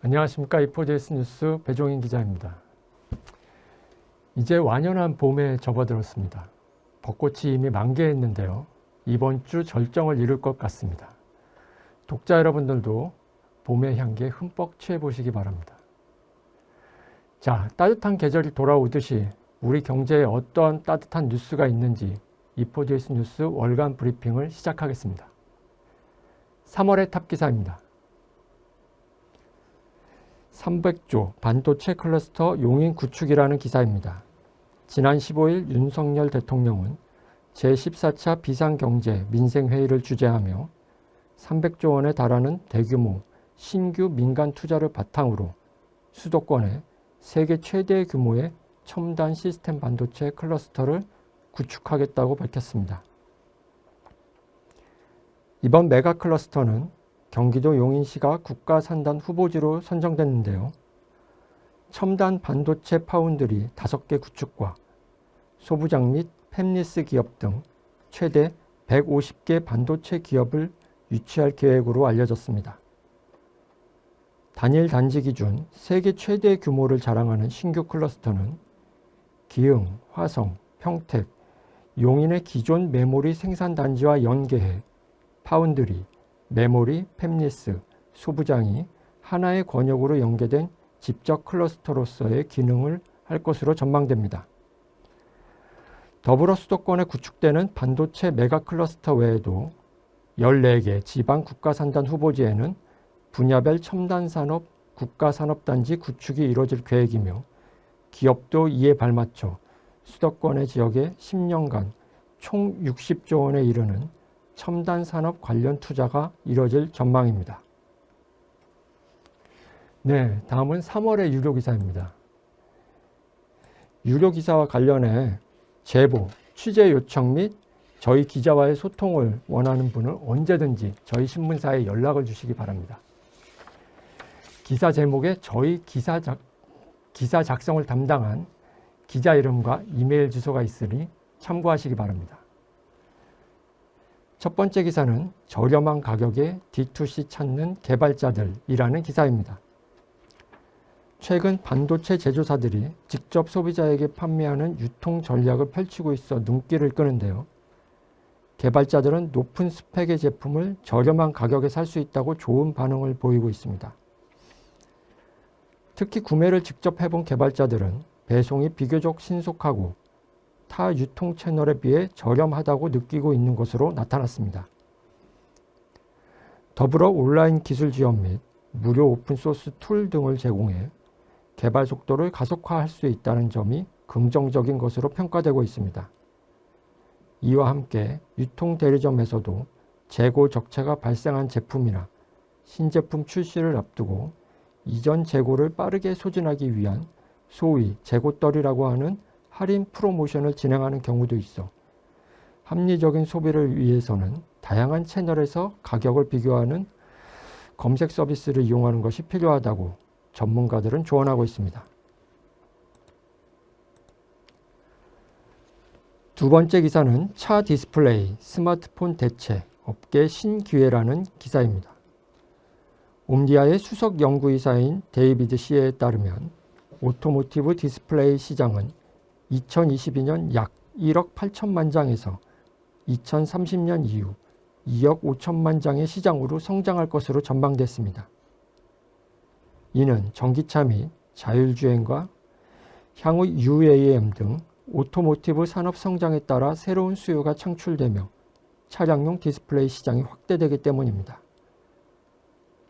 안녕하십니까. 이포디에스 뉴스 배종인 기자입니다. 이제 완연한 봄에 접어들었습니다. 벚꽃이 이미 만개했는데요. 이번 주 절정을 이룰 것 같습니다. 독자 여러분들도 봄의 향기에 흠뻑 취해보시기 바랍니다. 자, 따뜻한 계절이 돌아오듯이 우리 경제에 어떤 따뜻한 뉴스가 있는지 이포디에스 뉴스 월간 브리핑을 시작하겠습니다. 3월의 탑 기사입니다. 300조 반도체 클러스터 용인 구축이라는 기사입니다. 지난 15일 윤석열 대통령은 제14차 비상경제 민생회의를 주재하며 300조 원에 달하는 대규모 신규 민간 투자를 바탕으로 수도권에 세계 최대 규모의 첨단 시스템 반도체 클러스터를 구축하겠다고 밝혔습니다. 이번 메가 클러스터는 경기도 용인시가 국가산단 후보지로 선정됐는데요. 첨단 반도체 파운드리 5개 구축과 소부장 및 팹리스 기업 등 최대 150개 반도체 기업을 유치할 계획으로 알려졌습니다. 단일 단지 기준 세계 최대 규모를 자랑하는 신규 클러스터는 기흥, 화성, 평택, 용인의 기존 메모리 생산 단지와 연계해 파운드리, 메모리, 팹리스, 소부장이 하나의 권역으로 연계된 집적 클러스터로서의 기능을 할 것으로 전망됩니다. 더불어 수도권에 구축되는 반도체 메가 클러스터 외에도 14개 지방 국가산단 후보지에는 분야별 첨단산업 국가산업단지 구축이 이루어질 계획이며 기업도 이에 발맞춰 수도권의 지역에 10년간 총 60조 원에 이르는 첨단 산업 관련 투자가 이뤄질 전망입니다. 네, 다음은 3월의 유료 기사입니다. 유료 기사와 관련해 제보, 취재 요청 및 저희 기자와의 소통을 원하는 분은 언제든지 저희 신문사에 연락을 주시기 바랍니다. 기사 제목에 저희 기사 작성을 담당한 기자 이름과 이메일 주소가 있으니 참고하시기 바랍니다. 첫 번째 기사는 저렴한 가격에 D2C 찾는 개발자들이라는 기사입니다. 최근 반도체 제조사들이 직접 소비자에게 판매하는 유통 전략을 펼치고 있어 눈길을 끄는데요. 개발자들은 높은 스펙의 제품을 저렴한 가격에 살 수 있다고 좋은 반응을 보이고 있습니다. 특히 구매를 직접 해본 개발자들은 배송이 비교적 신속하고 타 유통 채널에 비해 저렴하다고 느끼고 있는 것으로 나타났습니다. 더불어 온라인 기술 지원 및 무료 오픈소스 툴 등을 제공해 개발 속도를 가속화할 수 있다는 점이 긍정적인 것으로 평가되고 있습니다. 이와 함께 유통 대리점에서도 재고 적체가 발생한 제품이나 신제품 출시를 앞두고 이전 재고를 빠르게 소진하기 위한 소위 재고떨이라고 하는 할인 프로모션을 진행하는 경우도 있어 합리적인 소비를 위해서는 다양한 채널에서 가격을 비교하는 검색 서비스를 이용하는 것이 필요하다고 전문가들은 조언하고 있습니다. 두 번째 기사는 차 디스플레이, 스마트폰 대체, 업계 신기회라는 기사입니다. 옴디아의 수석 연구이사인 데이비드 시에 따르면 오토모티브 디스플레이 시장은 2022년 약 1억 8천만 장에서 2030년 이후 2억 5천만 장의 시장으로 성장할 것으로 전망됐습니다. 이는 전기차 및 자율주행과 향후 UAM 등 오토모티브 산업 성장에 따라 새로운 수요가 창출되며 차량용 디스플레이 시장이 확대되기 때문입니다.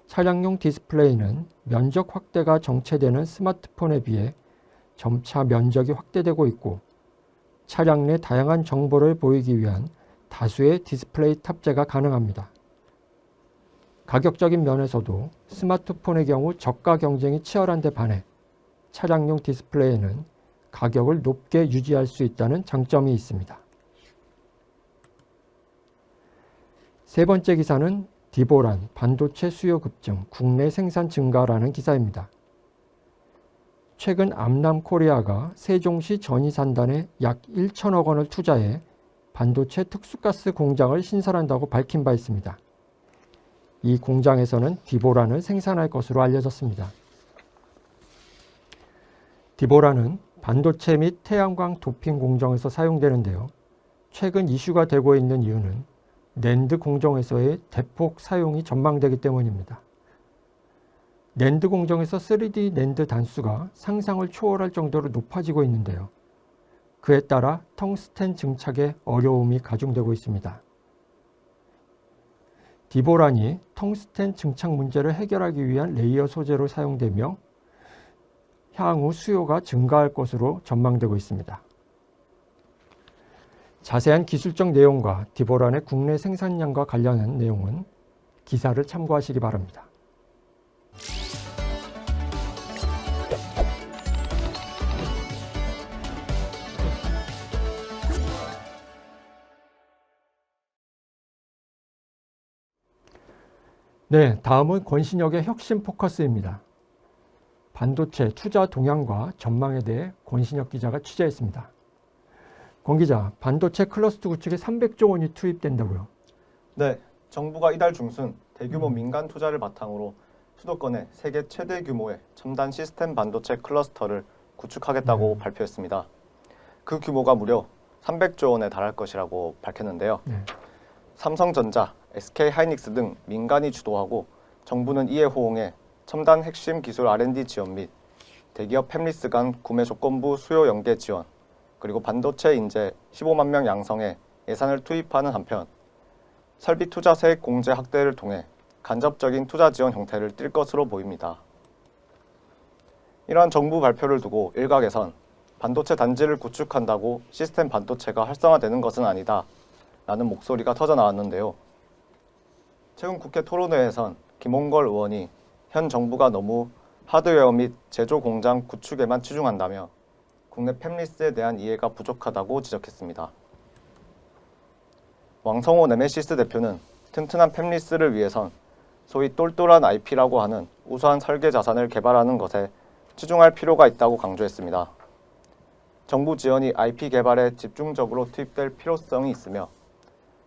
차량용 디스플레이는 면적 확대가 정체되는 스마트폰에 비해 점차 면적이 확대되고 있고 차량 내 다양한 정보를 보이기 위한 다수의 디스플레이 탑재가 가능합니다. 가격적인 면에서도 스마트폰의 경우 저가 경쟁이 치열한 데 반해 차량용 디스플레이는 가격을 높게 유지할 수 있다는 장점이 있습니다. 세 번째 기사는 디보란 반도체 수요 급증, 국내 생산 증가라는 기사입니다. 최근 암남코리아가 세종시 전이산단에 약 1천억 원을 투자해 반도체 특수가스 공장을 신설한다고 밝힌 바 있습니다. 이 공장에서는 디보란을 생산할 것으로 알려졌습니다. 디보라는 반도체 및 태양광 도핑 공정에서 사용되는데요. 최근 이슈가 되고 있는 이유는 낸드 공정에서의 대폭 사용이 전망되기 때문입니다. 낸드 공정에서 3D 낸드 단수가 상상을 초월할 정도로 높아지고 있는데요. 그에 따라 텅스텐 증착의 어려움이 가중되고 있습니다. 디보란이 텅스텐 증착 문제를 해결하기 위한 레이어 소재로 사용되며 향후 수요가 증가할 것으로 전망되고 있습니다. 자세한 기술적 내용과 디보란의 국내 생산량과 관련한 내용은 기사를 참고하시기 바랍니다. 네, 다음은 권신혁의 혁신 포커스입니다. 반도체 투자 동향과 전망에 대해 권신혁 기자가 취재했습니다. 권 기자, 반도체 클러스터 구축에 300조 원이 투입된다고요? 네, 정부가 이달 중순 대규모 민간 투자를 바탕으로 수도권에 세계 최대 규모의 첨단 시스템 반도체 클러스터를 구축하겠다고 발표했습니다. 그 규모가 무려 300조 원에 달할 것이라고 밝혔는데요. 삼성전자, SK하이닉스 등 민간이 주도하고 정부는 이에 호응해 첨단 핵심 기술 R&D 지원 및 대기업 팹리스 간 구매 조건부 수요 연계 지원, 그리고 반도체 인재 15만 명 양성에 예산을 투입하는 한편 설비 투자 세액 공제 확대를 통해 간접적인 투자 지원 형태를 띨 것으로 보입니다. 이러한 정부 발표를 두고 일각에선 반도체 단지를 구축한다고 시스템 반도체가 활성화되는 것은 아니다 라는 목소리가 터져나왔는데요. 최근 국회 토론회에선 김홍걸 의원이 현 정부가 너무 하드웨어 및 제조 공장 구축에만 치중한다며 국내 팹리스에 대한 이해가 부족하다고 지적했습니다. 왕성호 네메시스 대표는 튼튼한 팹리스를 위해선 소위 똘똘한 IP라고 하는 우수한 설계 자산을 개발하는 것에 치중할 필요가 있다고 강조했습니다. 정부 지원이 IP 개발에 집중적으로 투입될 필요성이 있으며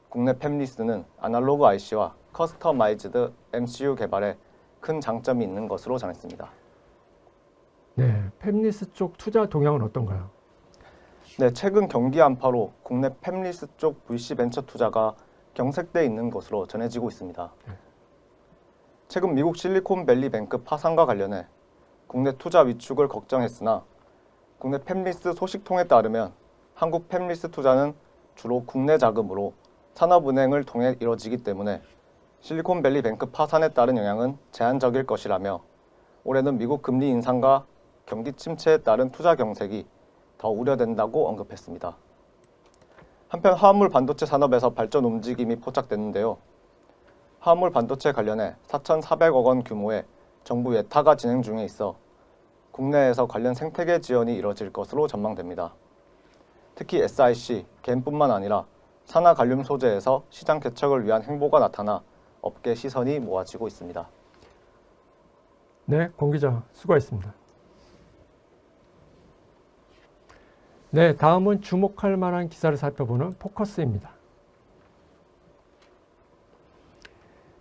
국내 팹리스는 아날로그 IC와 커스터마이즈드 MCU 개발에 큰 장점이 있는 것으로 전했습니다. 네, 팹리스 쪽 투자 동향은 어떤가요? 네, 최근 경기 안파로 국내 팹리스 쪽 VC 벤처 투자가 경색돼 있는 것으로 전해지고 있습니다. 최근 미국 실리콘밸리 뱅크 파산과 관련해 국내 투자 위축을 걱정했으나 국내 팹리스 소식통에 따르면 한국 팹리스 투자는 주로 국내 자금으로 산업은행을 통해 이뤄지기 때문에 실리콘밸리 뱅크 파산에 따른 영향은 제한적일 것이라며 올해는 미국 금리 인상과 경기 침체에 따른 투자 경색이 더 우려된다고 언급했습니다. 한편 화합물 반도체 산업에서 발전 움직임이 포착됐는데요. 화합물 반도체 관련해 4,400억 원 규모의 정부 예타가 진행 중에 있어 국내에서 관련 생태계 지원이 이뤄질 것으로 전망됩니다. 특히 SiC, 갬뿐만 아니라 산화 갈륨 소재에서 시장 개척을 위한 행보가 나타나 업계 시선이 모아지고 있습니다. 네, 권 기자 수고했습니다. 네, 다음은 주목할 만한 기사를 살펴보는 포커스입니다.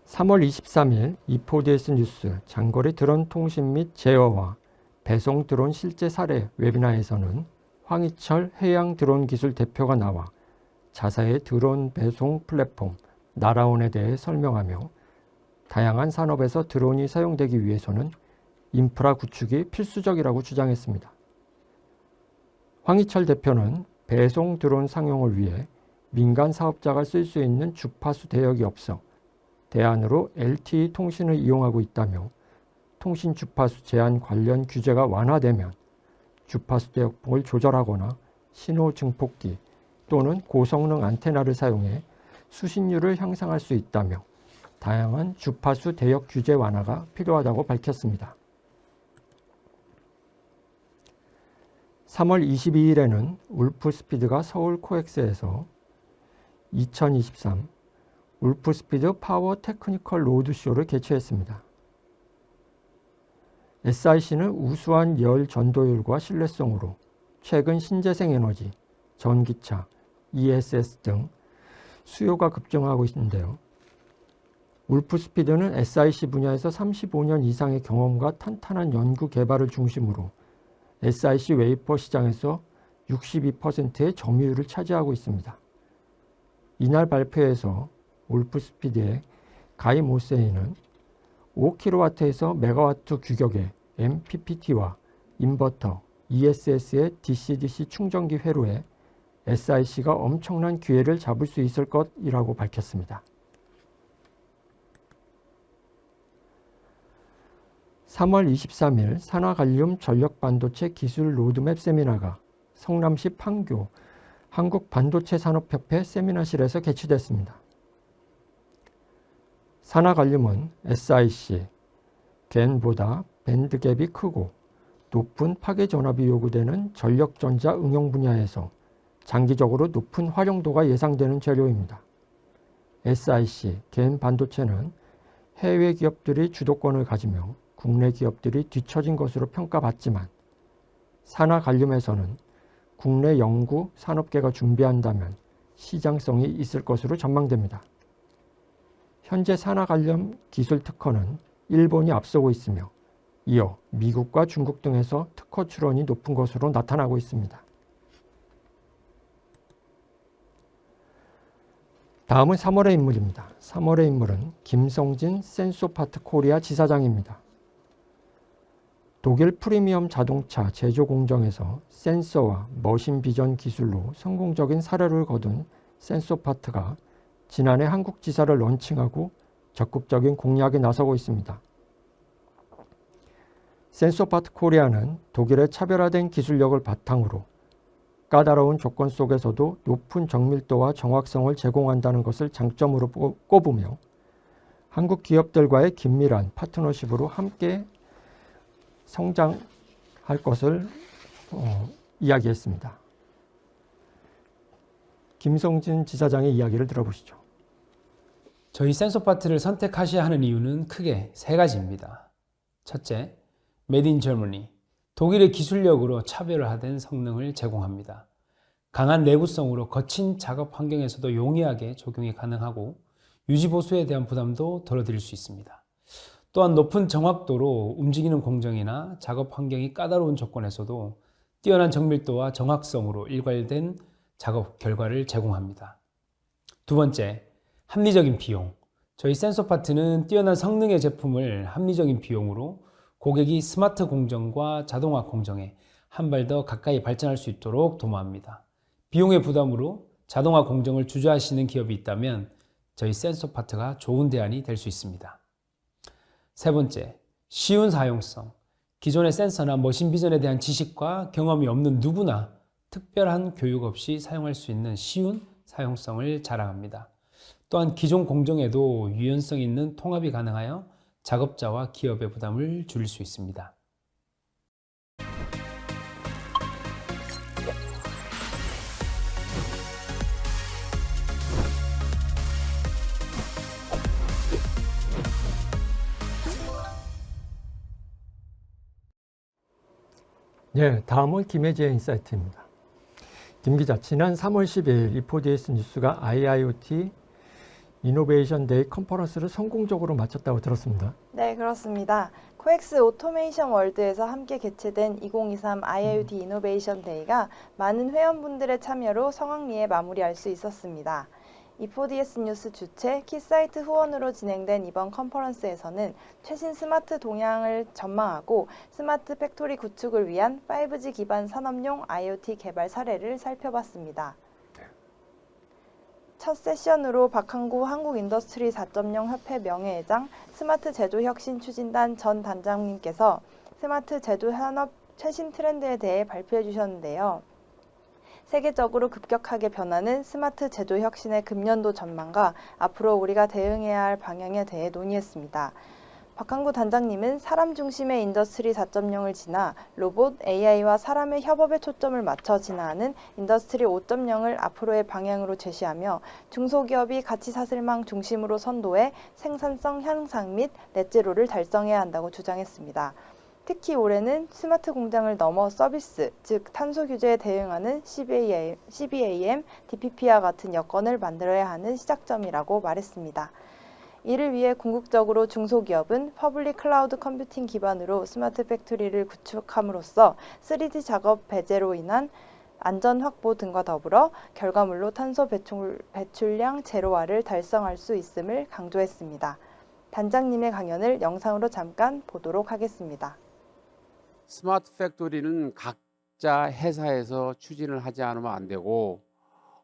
3월 23일 E4DS 뉴스 장거리 드론 통신 및 제어와 배송 드론 실제 사례 웨비나에서는 황희철 해양 드론 기술 대표가 나와 자사의 드론 배송 플랫폼 나라온에 대해 설명하며 다양한 산업에서 드론이 사용되기 위해서는 인프라 구축이 필수적이라고 주장했습니다. 황희철 대표는 배송 드론 상용을 위해 민간 사업자가 쓸 수 있는 주파수 대역이 없어 대안으로 LTE 통신을 이용하고 있다며 통신 주파수 제한 관련 규제가 완화되면 주파수 대역폭을 조절하거나 신호 증폭기 또는 고성능 안테나를 사용해 수신율을 향상할 수 있다며 다양한 주파수 대역 규제 완화가 필요하다고 밝혔습니다. 3월 22일에는 울프스피드가 서울 코엑스에서 2023 울프스피드 파워 테크니컬 로드쇼를 개최했습니다. SIC는 우수한 열 전도율과 신뢰성으로 최근 신재생 에너지, 전기차, ESS 등 수요가 급증하고 있는데요. 울프스피드는 SIC 분야에서 35년 이상의 경험과 탄탄한 연구 개발을 중심으로 SiC 웨이퍼 시장에서 62%의 점유율을 차지하고 있습니다. 이날 발표에서 울프스피드의 가이 모세이는 5kW에서 메가와트 규격의 MPPT와 인버터, ESS의 DC-DC 충전기 회로에 SiC가 엄청난 기회를 잡을 수 있을 것이라고 밝혔습니다. 3월 23일 산화갈륨 전력반도체 기술 로드맵 세미나가 성남시 판교 한국반도체산업협회 세미나실에서 개최됐습니다. 산화갈륨은 SiC, 겐보다 밴드갭이 크고 높은 파괴 전압이 요구되는 전력전자 응용 분야에서 장기적으로 높은 활용도가 예상되는 재료입니다. SiC, 겐 반도체는 해외 기업들이 주도권을 가지며 국내 기업들이 뒤처진 것으로 평가받지만 산화갈륨에서는 국내 연구 산업계가 준비한다면 시장성이 있을 것으로 전망됩니다. 현재 산화갈륨 기술 특허는 일본이 앞서고 있으며 이어 미국과 중국 등에서 특허 출원이 높은 것으로 나타나고 있습니다. 다음은 3월의 인물입니다. 3월의 인물은 김성진 센소파트 코리아 지사장입니다. 독일 프리미엄 자동차 제조 공정에서 센서와 머신 비전 기술로 성공적인 사례를 거둔 센소파트가 지난해 한국 지사를 런칭하고 적극적인 공략에 나서고 있습니다. 센소파트 코리아는 독일의 차별화된 기술력을 바탕으로 까다로운 조건 속에서도 높은 정밀도와 정확성을 제공한다는 것을 장점으로 꼽으며 한국 기업들과의 긴밀한 파트너십으로 함께 성장할 것을 이야기했습니다. 김성진 지사장의 이야기를 들어보시죠. 저희 센소파트를 선택하셔야 하는 이유는 크게 세 가지입니다. 첫째, 메이드 인 저머니, 독일의 기술력으로 차별화된 성능을 제공합니다. 강한 내구성으로 거친 작업 환경에서도 용이하게 적용이 가능하고 유지 보수에 대한 부담도 덜어드릴 수 있습니다. 또한 높은 정확도로 움직이는 공정이나 작업 환경이 까다로운 조건에서도 뛰어난 정밀도와 정확성으로 일괄된 작업 결과를 제공합니다. 두 번째, 합리적인 비용. 저희 센소파트는 뛰어난 성능의 제품을 합리적인 비용으로 고객이 스마트 공정과 자동화 공정에 한 발 더 가까이 발전할 수 있도록 도모합니다. 비용의 부담으로 자동화 공정을 주저하시는 기업이 있다면 저희 센소파트가 좋은 대안이 될 수 있습니다. 세 번째, 쉬운 사용성. 기존의 센서나 머신 비전에 대한 지식과 경험이 없는 누구나 특별한 교육 없이 사용할 수 있는 쉬운 사용성을 자랑합니다. 또한 기존 공정에도 유연성 있는 통합이 가능하여 작업자와 기업의 부담을 줄일 수 있습니다. 네, 다음은 김혜지의 인사이트입니다. 김 기자, 지난 3월 10일 E4DS 뉴스가 IIoT 이노베이션 데이 컨퍼런스를 성공적으로 마쳤다고 들었습니다. 네, 그렇습니다. 코엑스 오토메이션 월드에서 함께 개최된 2023 IIoT 이노베이션 데이가 많은 회원분들의 참여로 성황리에 마무리할 수 있었습니다. E4DS 뉴스 주최 키사이트 후원으로 진행된 이번 컨퍼런스에서는 최신 스마트 동향을 전망하고 스마트 팩토리 구축을 위한 5G 기반 산업용 IoT 개발 사례를 살펴봤습니다. 첫 세션으로 박항구 한국인더스트리 4.0 협회 명예회장 스마트 제조 혁신 추진단 전 단장님께서 스마트 제조 산업 최신 트렌드에 대해 발표해 주셨는데요. 세계적으로 급격하게 변하는 스마트 제조 혁신의 금년도 전망과 앞으로 우리가 대응해야 할 방향에 대해 논의했습니다. 박항구 단장님은 사람 중심의 인더스트리 4.0을 지나 로봇, AI와 사람의 협업에 초점을 맞춰 진화하는 인더스트리 5.0을 앞으로의 방향으로 제시하며 중소기업이 가치사슬망 중심으로 선도해 생산성 향상 및 넷제로를 달성해야 한다고 주장했습니다. 특히 올해는 스마트 공장을 넘어 서비스, 즉 탄소 규제에 대응하는 CBAM, DPP와 같은 여건을 만들어야 하는 시작점이라고 말했습니다. 이를 위해 궁극적으로 중소기업은 퍼블릭 클라우드 컴퓨팅 기반으로 스마트 팩토리를 구축함으로써 3D 작업 배제로 인한 안전 확보 등과 더불어 결과물로 탄소 배출량 제로화를 달성할 수 있음을 강조했습니다. 단장님의 강연을 영상으로 잠깐 보도록 하겠습니다. 스마트 팩토리는 각자 회사에서 추진을 하지 않으면 안 되고,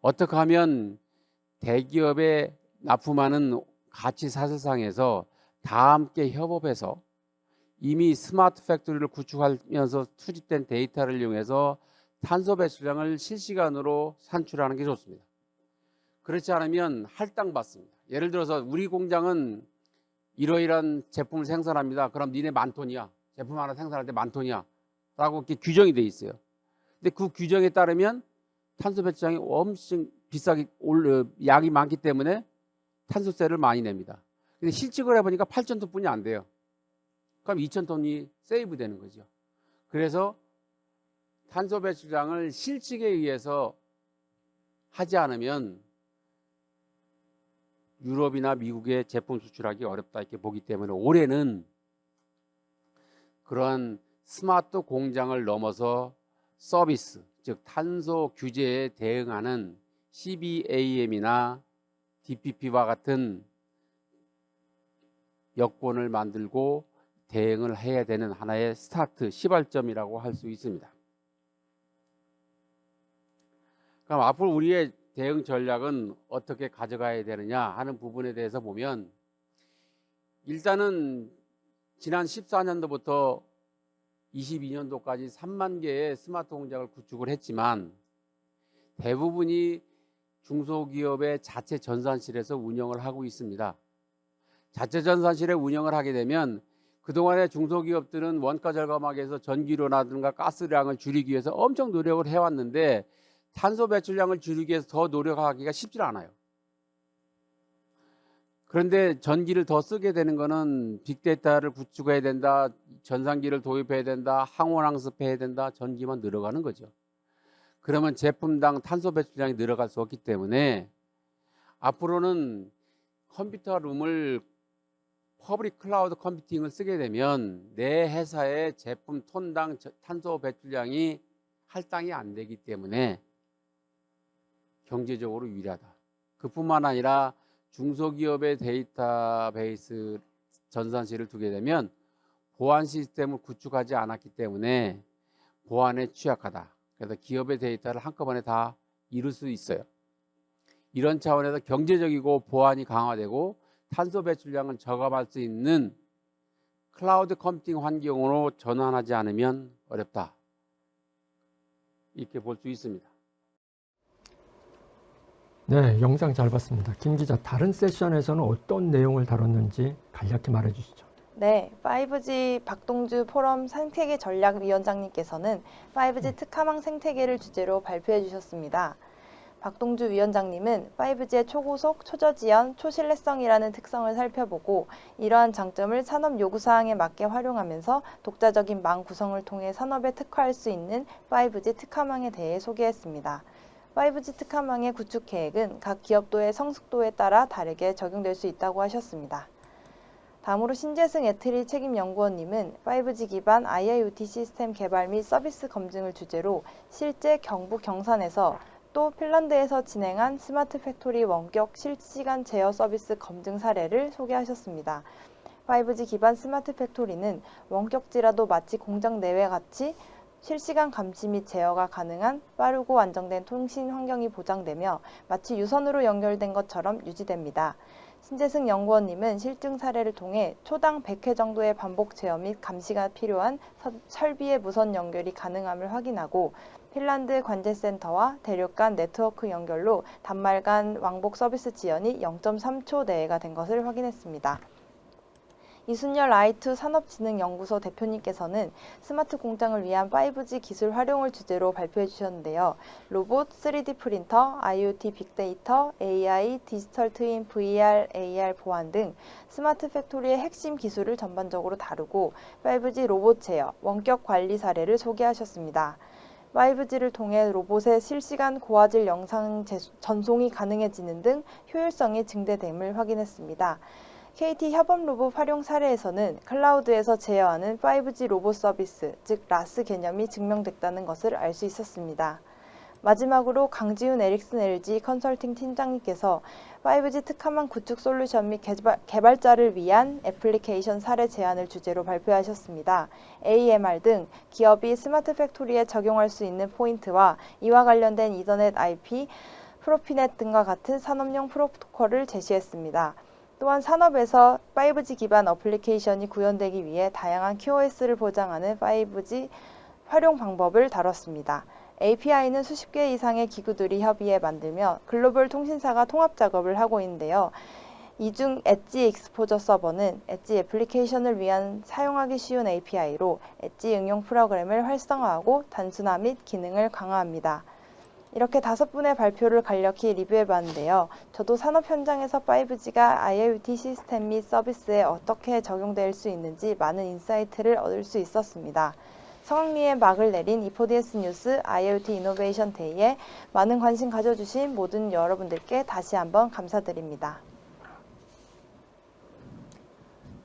어떻게 하면 대기업에 납품하는 가치 사슬상에서 다 함께 협업해서 이미 스마트 팩토리를 구축하면서 수집된 데이터를 이용해서 탄소 배출량을 실시간으로 산출하는 게 좋습니다. 그렇지 않으면 할당받습니다. 예를 들어서 우리 공장은 이러이러한 제품을 생산합니다. 그럼 니네 10,000톤이야. 제품 하나 생산할 때 10,000톤이야. 라고 이렇게 규정이 돼 있어요. 근데 그 규정에 따르면 탄소 배출량이 엄청 비싸게 양이 많기 때문에 탄소세를 많이 냅니다. 근데 실측을 해보니까 8,000톤뿐이 안 돼요. 그럼 2,000톤이 세이브 되는 거죠. 그래서 탄소 배출량을 실측에 의해서 하지 않으면 유럽이나 미국에 제품 수출하기 어렵다 이렇게 보기 때문에 올해는 그러한 스마트 공장을 넘어서 서비스, 즉 탄소 규제에 대응하는 CBAM이나 DPP와 같은 여건을 만들고 대응을 해야 되는 하나의 스타트 시발점이라고 할 수 있습니다. 그럼 앞으로 우리의 대응 전략은 어떻게 가져가야 되느냐 하는 부분에 대해서 보면, 일단은 지난 14년도부터 22년도까지 3만 개의 스마트 공장을 구축을 했지만 대부분이 중소기업의 자체 전산실에서 운영을 하고 있습니다. 자체 전산실에 운영을 하게 되면 그동안의 중소기업들은 원가 절감하기 위해서 전기료라든가 가스량을 줄이기 위해서 엄청 노력을 해왔는데 탄소 배출량을 줄이기 위해서 더 노력하기가 쉽지 않아요. 그런데 전기를 더 쓰게 되는 거는 빅데이터를 구축해야 된다, 전산기를 도입해야 된다, 항원항습해야 된다, 전기만 늘어가는 거죠. 그러면 제품당 탄소 배출량이 늘어갈 수 없기 때문에 앞으로는 컴퓨터룸을 퍼블릭 클라우드 컴퓨팅을 쓰게 되면 내 회사의 제품 톤당 탄소 배출량이 할당이 안 되기 때문에 경제적으로 유리하다. 그뿐만 아니라 중소기업의 데이터베이스 전산실을 두게 되면 보안 시스템을 구축하지 않았기 때문에 보안에 취약하다. 그래서 기업의 데이터를 한꺼번에 다 이룰 수 있어요. 이런 차원에서 경제적이고 보안이 강화되고 탄소 배출량을 저감할 수 있는 클라우드 컴퓨팅 환경으로 전환하지 않으면 어렵다. 이렇게 볼 수 있습니다. 네, 영상 잘 봤습니다. 김 기자, 다른 세션에서는 어떤 내용을 다뤘는지 간략히 말해 주시죠. 네, 5G 박동주 포럼 생태계 전략위원장님께서는 5G 특화망 생태계를 주제로 발표해 주셨습니다. 박동주 위원장님은 5G의 초고속, 초저지연, 초신뢰성이라는 특성을 살펴보고 이러한 장점을 산업 요구사항에 맞게 활용하면서 독자적인 망 구성을 통해 산업에 특화할 수 있는 5G 특화망에 대해 소개했습니다. 5G 특화망의 구축 계획은 각 기업도의 성숙도에 따라 다르게 적용될 수 있다고 하셨습니다. 다음으로 신재승 애트리 책임연구원님은 5G 기반 IIoT 시스템 개발 및 서비스 검증을 주제로 실제 경북 경산에서 또 핀란드에서 진행한 스마트 팩토리 원격 실시간 제어 서비스 검증 사례를 소개하셨습니다. 5G 기반 스마트 팩토리는 원격지라도 마치 공장 내외 같이 실시간 감시 및 제어가 가능한 빠르고 안정된 통신 환경이 보장되며 마치 유선으로 연결된 것처럼 유지됩니다. 신재승 연구원님은 실증 사례를 통해 초당 100회 정도의 반복 제어 및 감시가 필요한 설비의 무선 연결이 가능함을 확인하고 핀란드 관제센터와 대륙 간 네트워크 연결로 단말간 왕복 서비스 지연이 0.3초 내외가 된 것을 확인했습니다. 이순열 I2 산업진흥연구소 대표님께서는 스마트 공장을 위한 5G 기술 활용을 주제로 발표해 주셨는데요. 로봇, 3D 프린터, IoT 빅데이터, AI, 디지털 트윈, VR, AR 보안 등 스마트 팩토리의 핵심 기술을 전반적으로 다루고 5G 로봇 제어, 원격 관리 사례를 소개하셨습니다. 5G를 통해 로봇의 실시간 고화질 영상 전송이 가능해지는 등 효율성이 증대됨을 확인했습니다. KT 협업 로봇 활용 사례에서는 클라우드에서 제어하는 5G 로봇 서비스, 즉 라스 개념이 증명됐다는 것을 알 수 있었습니다. 마지막으로 강지훈 에릭슨 LG 컨설팅 팀장님께서 5G 특화망 구축 솔루션 및 개발자를 위한 애플리케이션 사례 제안을 주제로 발표하셨습니다. AMR 등 기업이 스마트 팩토리에 적용할 수 있는 포인트와 이와 관련된 이더넷 IP, 프로피넷 등과 같은 산업용 프로토콜을 제시했습니다. 또한 산업에서 5G 기반 어플리케이션이 구현되기 위해 다양한 QoS를 보장하는 5G 활용 방법을 다뤘습니다. API는 수십 개 이상의 기구들이 협의해 만들며 글로벌 통신사가 통합 작업을 하고 있는데요. 이 중 엣지 익스포저 서버는 엣지 애플리케이션을 위한 사용하기 쉬운 API로 엣지 응용 프로그램을 활성화하고 단순화 및 기능을 강화합니다. 이렇게 5분의 발표를 간략히 리뷰해봤는데요. 저도 산업 현장에서 5G가 IoT 시스템 및 서비스에 어떻게 적용될 수 있는지 많은 인사이트를 얻을 수 있었습니다. 성황리에 막을 내린 E4DS 뉴스 IoT 이노베이션 데이에 많은 관심 가져주신 모든 여러분들께 다시 한번 감사드립니다.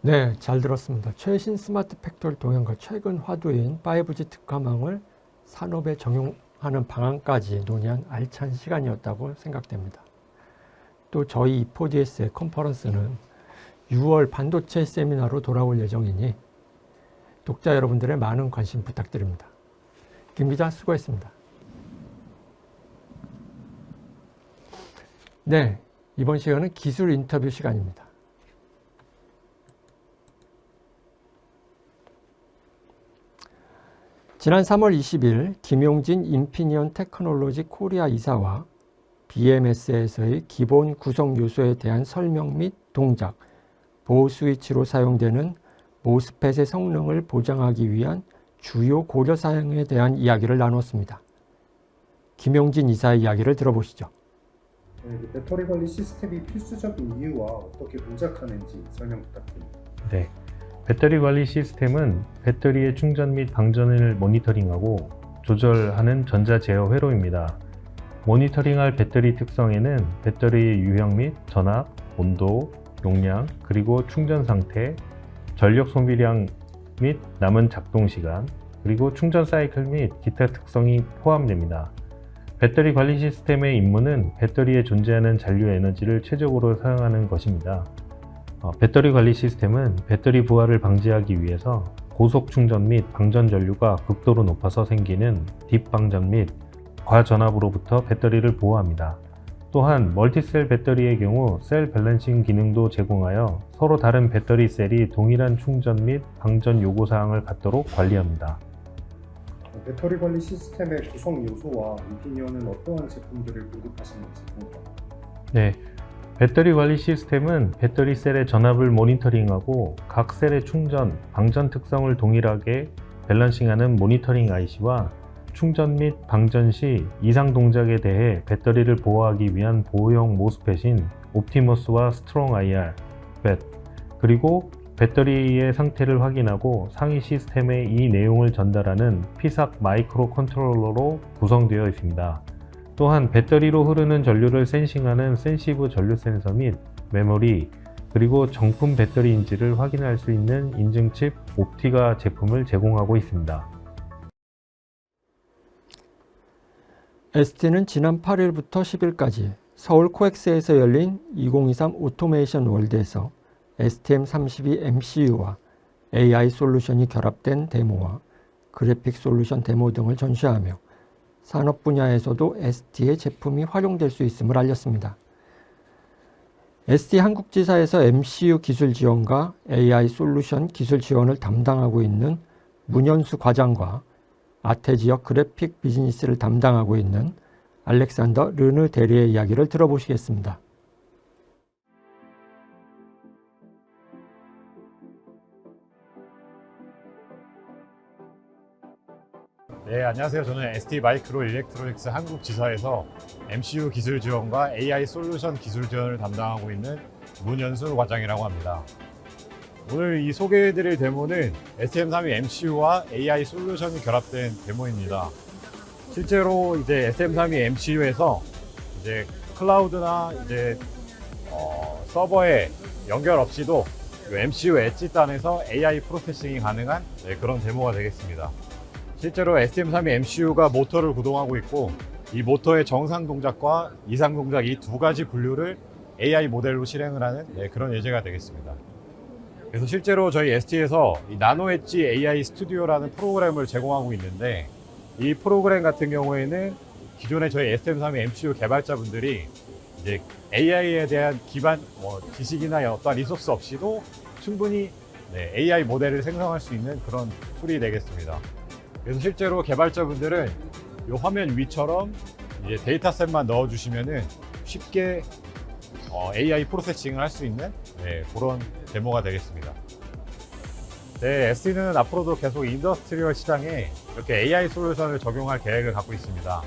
네, 잘 들었습니다. 최신 스마트 팩토리 동향과 최근 화두인 5G 특화망을 산업에 적용하는 방안까지 논의한 알찬 시간이었다고 생각됩니다. 또 저희 E4DS의 컨퍼런스는 6월 반도체 세미나로 돌아올 예정이니 독자 여러분들의 많은 관심 부탁드립니다. 김 기자 수고했습니다. 네, 이번 시간은 기술 인터뷰 시간입니다. 지난 3월 20일 김용진 인피니언 테크놀로지 코리아 이사와 BMS에서의 기본 구성 요소에 대한 설명 및 동작, 보호 스위치로 사용되는 모스펫의 성능을 보장하기 위한 주요 고려사항에 대한 이야기를 나눴습니다. 김용진 이사의 이야기를 들어보시죠. 네, 배터리 관리 시스템이 필수적인 이유와 어떻게 동작하는지 설명 부탁드립니다. 네, 배터리 관리 시스템은 배터리의 충전 및 방전을 모니터링하고 조절하는 전자 제어 회로입니다. 모니터링할 배터리 특성에는 배터리의 유형 및 전압, 온도, 용량, 그리고 충전 상태, 전력 소비량 및 남은 작동 시간, 그리고 충전 사이클 및 기타 특성이 포함됩니다. 배터리 관리 시스템의 임무는 배터리에 존재하는 잔류 에너지를 최적으로 사용하는 것입니다. 배터리 관리 시스템은 배터리 부하를 방지하기 위해서 고속 충전 및 방전 전류가 극도로 높아서 생기는 딥방전 및 과전압으로부터 배터리를 보호합니다. 또한 멀티셀 배터리의 경우 셀 밸런싱 기능도 제공하여 서로 다른 배터리 셀이 동일한 충전 및 방전 요구사항을 갖도록 관리합니다. 배터리 관리 시스템의 구성 요소와 인피니언은 어떠한 제품들을 공급하시는지 궁금합니다. 네, 배터리 관리 시스템은 배터리 셀의 전압을 모니터링하고 각 셀의 충전, 방전 특성을 동일하게 밸런싱하는 모니터링 IC와 충전 및 방전 시 이상 동작에 대해 배터리를 보호하기 위한 보호용 모스펫인 옵티머스와 스트롱 IR, 벳, 그리고 배터리의 상태를 확인하고 상위 시스템에 이 내용을 전달하는 피삭 마이크로 컨트롤러로 구성되어 있습니다. 또한 배터리로 흐르는 전류를 센싱하는 센시브 전류 센서 및 메모리, 그리고 정품 배터리인지를 확인할 수 있는 인증칩 옵티가 제품을 제공하고 있습니다. ST는 지난 8일부터 10일까지 서울 코엑스에서 열린 2023 오토메이션 월드에서 STM32 MCU와 AI 솔루션이 결합된 데모와 그래픽 솔루션 데모 등을 전시하며 산업 분야에서도 ST의 제품이 활용될 수 있음을 알렸습니다. ST 한국지사에서 MCU 기술 지원과 AI 솔루션 기술 지원을 담당하고 있는 문현수 과장과 아태지역 그래픽 비즈니스를 담당하고 있는 알렉산더 르느 대리의 이야기를 들어보시겠습니다. 네, 안녕하세요. 저는 ST 마이크로 일렉트로닉스 한국지사에서 MCU 기술 지원과 AI 솔루션 기술 지원을 담당하고 있는 문현수 과장이라고 합니다. 오늘 이 소개해드릴 데모는 STM32 MCU와 AI 솔루션이 결합된 데모입니다. 실제로 이제 STM32 MCU에서 이제 클라우드나 이제 서버에 연결 없이도 MCU 엣지단에서 AI 프로세싱이 가능한 그런 데모가 되겠습니다. 실제로 STM32 MCU가 모터를 구동하고 있고 이 모터의 정상 동작과 이상 동작 이 두 가지 분류를 AI 모델로 실행을 하는 그런 예제가 되겠습니다. 그래서 실제로 저희 ST에서 이 나노 엣지 AI 스튜디오라는 프로그램을 제공하고 있는데 이 프로그램 같은 경우에는 기존에 저희 STM32 MCU 개발자분들이 이제 AI에 대한 기반 지식이나 어떠한 리소스 없이도 충분히 AI 모델을 생성할 수 있는 그런 툴이 되겠습니다. 그래서 실제로 개발자분들은 이 화면 위처럼 이제 데이터셋만 넣어주시면은 쉽게 AI 프로세싱을 할 수 있는 그런 데모가 되겠습니다. ST는 앞으로도 계속 인더스트리얼 시장에 이렇게 AI 솔루션을 적용할 계획을 갖고 있습니다.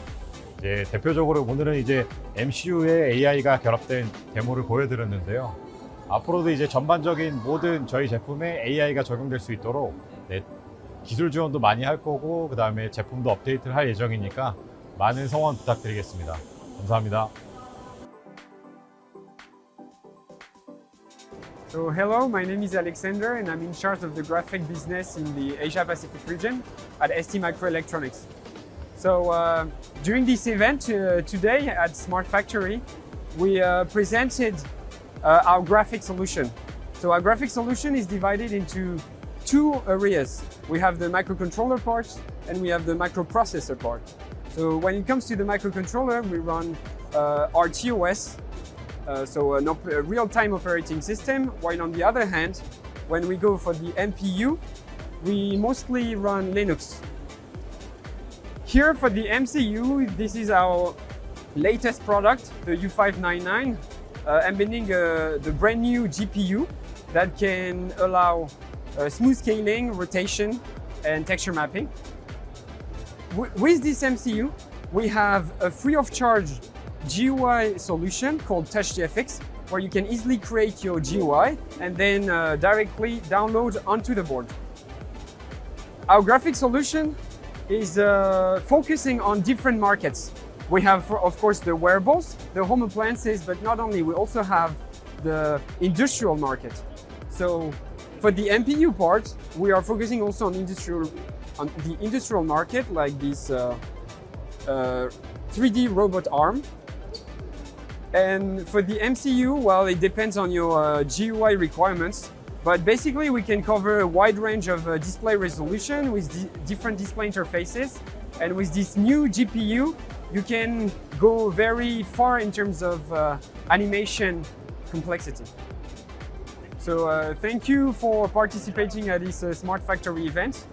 이제 대표적으로 오늘은 이제 MCU에 AI가 결합된 데모를 보여드렸는데요. 앞으로도 이제 전반적인 모든 저희 제품에 AI가 적용될 수 있도록 기술 지원도 많이 할 거고 그 다음에 제품도 업데이트를 할 예정이니까 많은 성원 부탁드리겠습니다. 감사합니다. So hello, my name is Alexander and I'm in charge of the graphic business in the Asia Pacific region at STMicroelectronics. So during this event today at Smart Factory, we presented our graphic solution. So our graphic solution is divided into two areas. We have the microcontroller part and we have the microprocessor part. So when it comes to the microcontroller, we run RTOS, so a real-time operating system, while on the other hand, when we go for the MPU, we mostly run Linux. Here for the MCU, this is our latest product, the U599, embedding the brand new GPU that can allow smooth scaling, rotation, and texture mapping. With this MCU, we have a free of charge GUI solution called TouchGFX, where you can easily create your GUI and then directly download onto the board. Our graphic solution is focusing on different markets. We have, of course, the wearables, the home appliances, but not only, we also have the industrial market. So for the MPU part, we are focusing also on the industrial market, like this 3D robot arm. And for the MCU, well, it depends on your GUI requirements, but basically we can cover a wide range of display resolution with different display interfaces. And with this new GPU, you can go very far in terms of animation complexity. So thank you for participating at this Smart Factory event.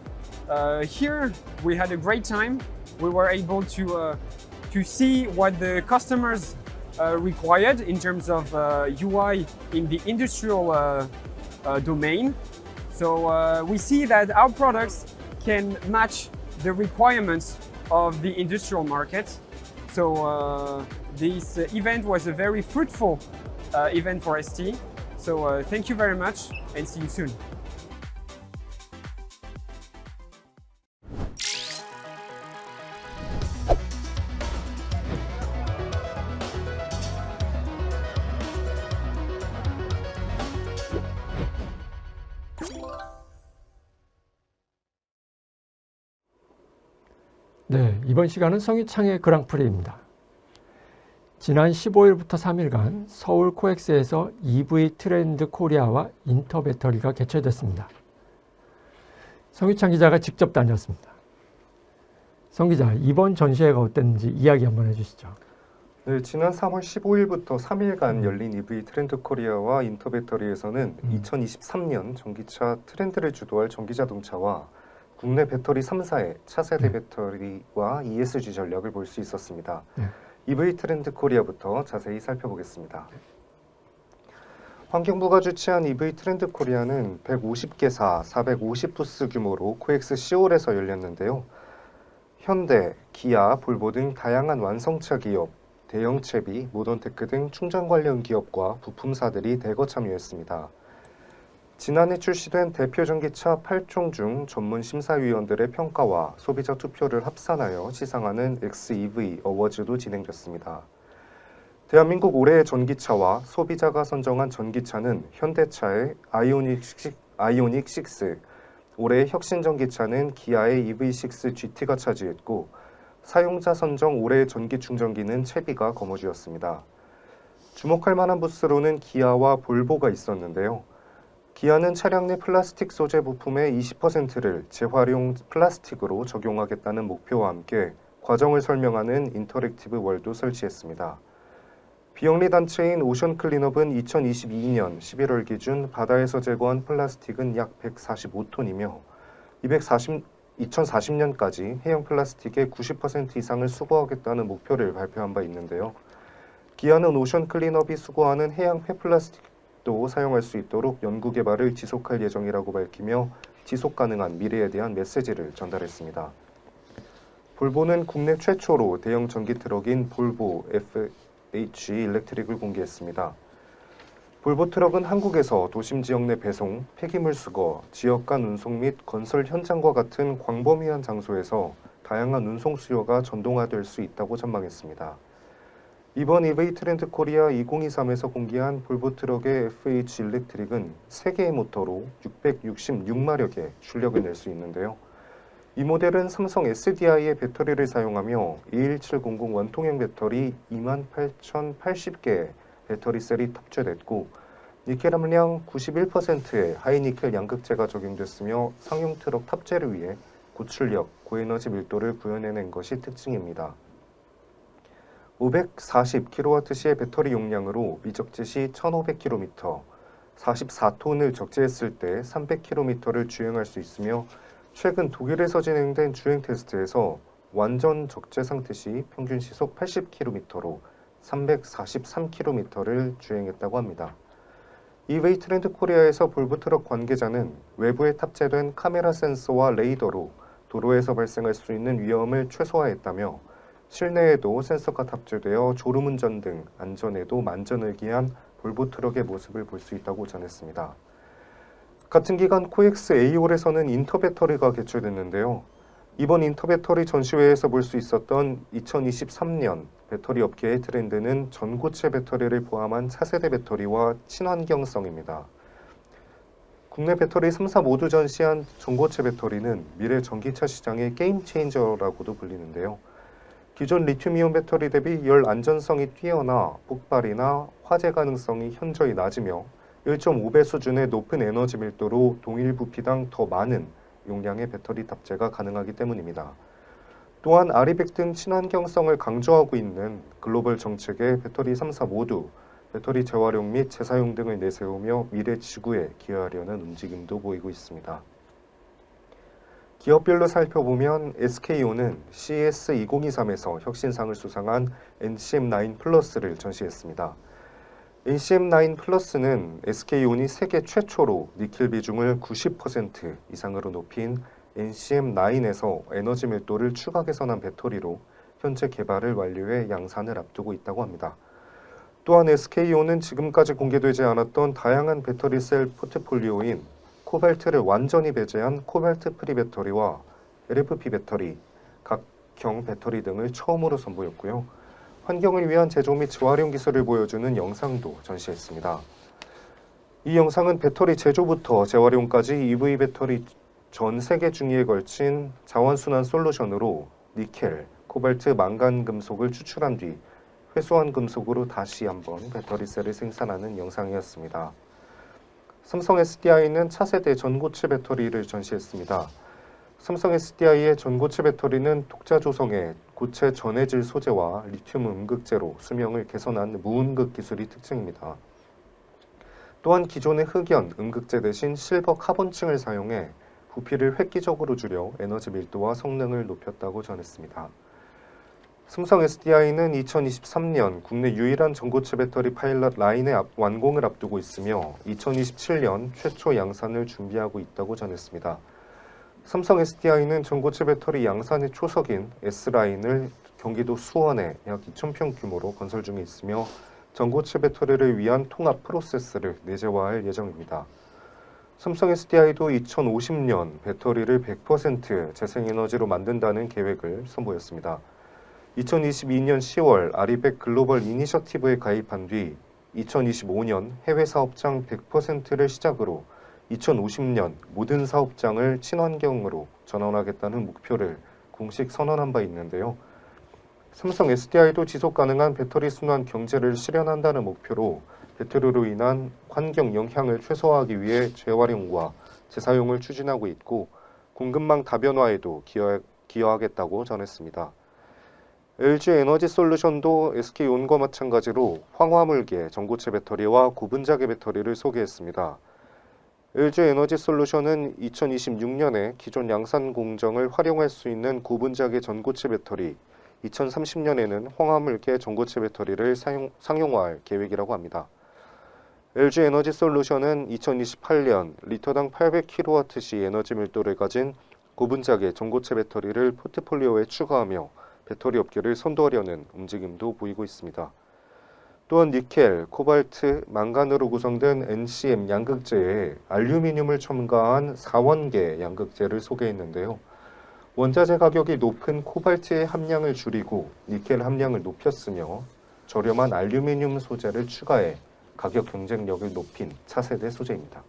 Here we had a great time. We were able to see what the customers required in terms of UI in the industrial domain. So we see that our products can match the requirements of the industrial market. So this event was a very fruitful event for ST. So thank you very much and see you soon. 네, 이번 시간은 성희창의 그랑프리입니다. 지난 15일부터 3일간 서울 코엑스에서 EV 트렌드 코리아와 인터배터리가 개최됐습니다. 성희창 기자가 직접 다녔습니다. 성 기자, 이번 전시회가 어땠는지 이야기 한번 해주시죠. 네, 지난 3월 15일부터 3일간 열린 EV 트렌드 코리아와 인터배터리에서는 2023년 전기차 트렌드를 주도할 전기자동차와 국내 배터리 3사의 차세대 배터리와 ESG 전략을 볼 수 있었습니다. EV 트렌드 코리아부터 자세히 살펴보겠습니다. 환경부가 주최한 EV 트렌드 코리아는 150개사 450부스 규모로 코엑스 시올에서 열렸는데요. 현대, 기아, 볼보 등 다양한 완성차 기업, 대형 채비, 모던테크 등 충전 관련 기업과 부품사들이 대거 참여했습니다. 지난해 출시된 대표 전기차 8종 중 전문 심사위원들의 평가와 소비자 투표를 합산하여 시상하는 XEV 어워즈도 진행됐습니다. 대한민국 올해의 전기차와 소비자가 선정한 전기차는 현대차의 아이오닉 6, 올해의 혁신 전기차는 기아의 EV6 GT가 차지했고 사용자 선정 올해의 전기 충전기는 채비가 거머쥐었습니다. 주목할 만한 부스로는 기아와 볼보가 있었는데요. 기아는 차량 내 플라스틱 소재 부품의 20%를 재활용 플라스틱으로 적용하겠다는 목표와 함께 과정을 설명하는 인터랙티브 월도 설치했습니다. 비영리 단체인 오션클린업은 2022년 11월 기준 바다에서 제거한 플라스틱은 약 145톤이며 2040년까지 해양 플라스틱의 90% 이상을 수거하겠다는 목표를 발표한 바 있는데요. 기아는 오션클린업이 수거하는 해양 폐플라스틱도 사용할 수 있도록 연구 개발을 지속할 예정이라고 밝히며 지속 가능한 미래에 대한 메시지를 전달했습니다. 볼보는 국내 최초로 대형 전기 트럭인 볼보 FH 일렉트릭을 공개했습니다. 볼보 트럭은 한국에서 도심 지역 내 배송, 폐기물 수거, 지역 간 운송 및 건설 현장과 같은 광범위한 장소에서 다양한 운송 수요가 전동화될 수 있다고 전망했습니다. 이번 EV 트렌드 코리아 2023에서 공개한 볼보 트럭의 FH 일렉트릭은 3개의 모터로 666마력의 출력을 낼 수 있는데요. 이 모델은 삼성 SDI의 배터리를 사용하며 21700 원통형 배터리 28,080개의 배터리 셀이 탑재됐고 니켈 함량 91%의 하이니켈 양극재가 적용됐으며 상용 트럭 탑재를 위해 고출력, 고에너지 밀도를 구현해낸 것이 특징입니다. 540kWh의 배터리 용량으로 미적재 시 1500km, 44톤을 적재했을 때 300km를 주행할 수 있으며 최근 독일에서 진행된 주행 테스트에서 완전 적재 상태 시 평균 시속 80km로 343km를 주행했다고 합니다. EV 트렌드 코리아에서 볼보 트럭 관계자는 외부에 탑재된 카메라 센서와 레이더로 도로에서 발생할 수 있는 위험을 최소화했다며 실내에도 센서가 탑재되어 졸음운전 등 안전에도 만전을 기한 볼보 트럭의 모습을 볼 수 있다고 전했습니다. 같은 기간 코엑스 A홀에서는 인터배터리가 개최됐는데요. 이번 인터배터리 전시회에서 볼 수 있었던 2023년 배터리 업계의 트렌드는 전고체 배터리를 포함한 차세대 배터리와 친환경성입니다. 국내 배터리 3사 모두 전시한 전고체 배터리는 미래 전기차 시장의 게임 체인저라고도 불리는데요. 기존 리튬이온 배터리 대비 열 안전성이 뛰어나 폭발이나 화재 가능성이 현저히 낮으며 1.5배 수준의 높은 에너지 밀도로 동일 부피당 더 많은 용량의 배터리 탑재가 가능하기 때문입니다. 또한 아리백 등 친환경성을 강조하고 있는 글로벌 정책의 배터리 3사 모두 배터리 재활용 및 재사용 등을 내세우며 미래 지구에 기여하려는 움직임도 보이고 있습니다. 기업별로 살펴보면 SK온은 CES 2023에서 혁신상을 수상한 NCM9 플러스를 전시했습니다. NCM9 플러스는 SK온이 세계 최초로 니켈 비중을 90% 이상으로 높인 NCM9에서 에너지 밀도를 추가 개선한 배터리로 현재 개발을 완료해 양산을 앞두고 있다고 합니다. 또한 SK온은 지금까지 공개되지 않았던 다양한 배터리 셀 포트폴리오인 코발트를 완전히 배제한 코발트 프리 배터리와 LFP 배터리, 각형 배터리 등을 처음으로 선보였고요. 환경을 위한 제조 및 재활용 기술을 보여주는 영상도 전시했습니다. 이 영상은 배터리 제조부터 재활용까지 EV 배터리 전 세계 중위에 걸친 자원순환 솔루션으로 니켈, 코발트, 망간 금속을 추출한 뒤 회수한 금속으로 다시 한번 배터리 셀을 생산하는 영상이었습니다. 삼성 SDI는 차세대 전고체 배터리를 전시했습니다. 삼성 SDI의 전고체 배터리는 독자 조성의 고체 전해질 소재와 리튬 음극재로 수명을 개선한 무음극 기술이 특징입니다. 또한 기존의 흑연, 음극재 대신 실버 카본층을 사용해 부피를 획기적으로 줄여 에너지 밀도와 성능을 높였다고 전했습니다. 삼성 SDI는 2023년 국내 유일한 전고체 배터리 파일럿 라인의 완공을 앞두고 있으며 2027년 최초 양산을 준비하고 있다고 전했습니다. 삼성 SDI는 전고체 배터리 양산의 초석인 S라인을 경기도 수원에 약 2,000평 규모로 건설 중에 있으며 전고체 배터리를 위한 통합 프로세스를 내재화할 예정입니다. 삼성 SDI도 2050년 배터리를 100% 재생에너지로 만든다는 계획을 선보였습니다. 2022년 10월 아리백 글로벌 이니셔티브에 가입한 뒤 2025년 해외 사업장 100%를 시작으로 2050년 모든 사업장을 친환경으로 전환하겠다는 목표를 공식 선언한 바 있는데요. 삼성 SDI도 지속 가능한 배터리 순환 경제를 실현한다는 목표로 배터리로 인한 환경 영향을 최소화하기 위해 재활용과 재사용을 추진하고 있고 공급망 다변화에도 기여하겠다고 전했습니다. LG 에너지 솔루션도 SK온과 마찬가지로 황화물계 전고체 배터리와 구분자계 배터리를 소개했습니다. LG 에너지 솔루션은 2026년에 기존 양산 공정을 활용할 수 있는 구분자계 전고체 배터리, 2030년에는 황화물계 전고체 배터리를 상용화할 계획이라고 합니다. LG 에너지 솔루션은 2028년 리터당 800kW 에너지 밀도를 가진 구분자계 전고체 배터리를 포트폴리오에 추가하며 배터리 업계를 선도하려는 움직임도 보이고 있습니다. 또한 니켈, 코발트, 망간으로 구성된 NCM 양극재에 알루미늄을 첨가한 4원계 양극재를 소개했는데요. 원자재 가격이 높은 코발트의 함량을 줄이고 니켈 함량을 높였으며 저렴한 알루미늄 소재를 추가해 가격 경쟁력을 높인 차세대 소재입니다.